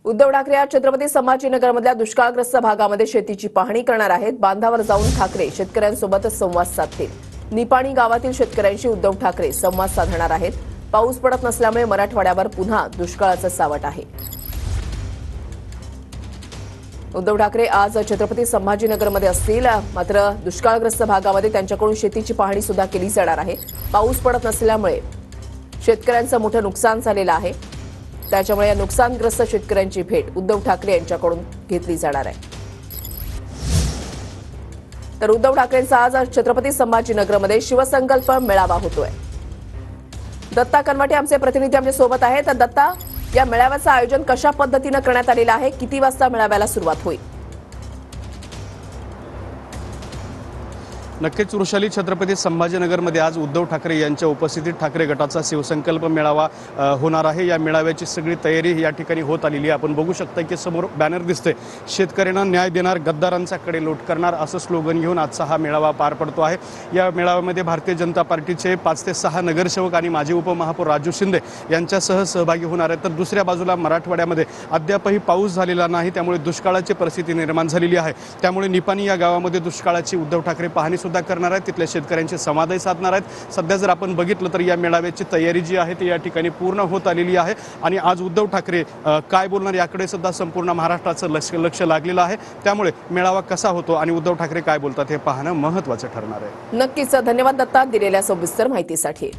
उद्धव ठाकरे आज छत्रपती संभाजीनगरमधल्या दुष्काळग्रस्त भागामध्ये शेतीची पाहणी करणार आहेत। बांधावर जाऊन ठाकरे शेतकऱ्यांसोबत संवाद साधतील। निपाणी गावातील शेतकऱ्यांशी उद्धव ठाकरे संवाद साधणार आहेत। पाऊस पडत नसल्यामुळे मराठवाड्यावर पुन्हा दुष्काळाचं सावट आहे। उद्धव ठाकरे आज छत्रपती संभाजीनगरमध्ये असतील, मात्र दुष्काळग्रस्त भागामध्ये त्यांच्याकडून शेतीची पाहणी सुद्धा केली जाणार आहे। पाऊस पडत नसल्यामुळे शेतकऱ्यांचं मोठं नुकसान झालेलं आहे, त्याच्यामुळे या नुकसानग्रस्त शेतकऱ्यांची भेट उद्धव ठाकरे यांच्याकडून घेतली जाणार आहे। तर उद्धव ठाकरेंचा आज छत्रपती संभाजीनगरमध्ये शिवसंकल्प मेळावा होतोय। दत्ता कनवटे आमचे प्रतिनिधी आमच्या सोबत आहेत। दत्ता, या मेळाव्याचं आयोजन कशा पद्धतीने करण्यात आलेलं आहे? किती वाजता मेळाव्याला सुरुवात होईल? नक्कीच वृषाली, छत्रपती संभाजीनगरमध्ये आज उद्धव ठाकरे यांच्या उपस्थितीत ठाकरे गटाचा शिवसंकल्प मेळावा होणार आहे। या मेळाव्याची सगळी तयारी या ठिकाणी होत आलेली आहे। आपण बघू शकता की समोर बॅनर दिसते, शेतकऱ्यांना न्याय देणार, गद्दारांचा कडे लोट करणार, असं स्लोगन घेऊन आजचा हा मेळावा पार पडतो आहे। या मेळाव्यामध्ये भारतीय जनता पार्टीचे 5 ते 6 नगरसेवक आणि माजी उपमहापौर राजू शिंदे यांच्यासह सहभागी होणार आहेत। तर दुसऱ्या बाजूला मराठवाड्यामध्ये अद्यापही पाऊस झालेला नाही, त्यामुळे दुष्काळाची परिस्थिती निर्माण झालेली आहे। त्यामुळे निपाणी या गावामध्ये दुष्काळाची उद्धव ठाकरे पाहणी सुद्धा करणार आहेत, तिथल्या शेतकऱ्यांशी संवादही साधणार आहेत। सध्या जर आपण बघितलं तर या मेळाव्याची तयारी जी आहे ती या ठिकाणी पूर्ण होत आलेली आहे आणि आज उद्धव ठाकरे काय बोलणार याकडे सुद्धा संपूर्ण महाराष्ट्राचं लक्ष लागलेलं आहे। त्यामुळे मेळावा कसा होतो आणि उद्धव ठाकरे काय बोलतात हे पाहणं महत्त्वाचं ठरणार आहे। नक्कीच, धन्यवाद दत्ता दिलेल्या सविस्तर माहितीसाठी।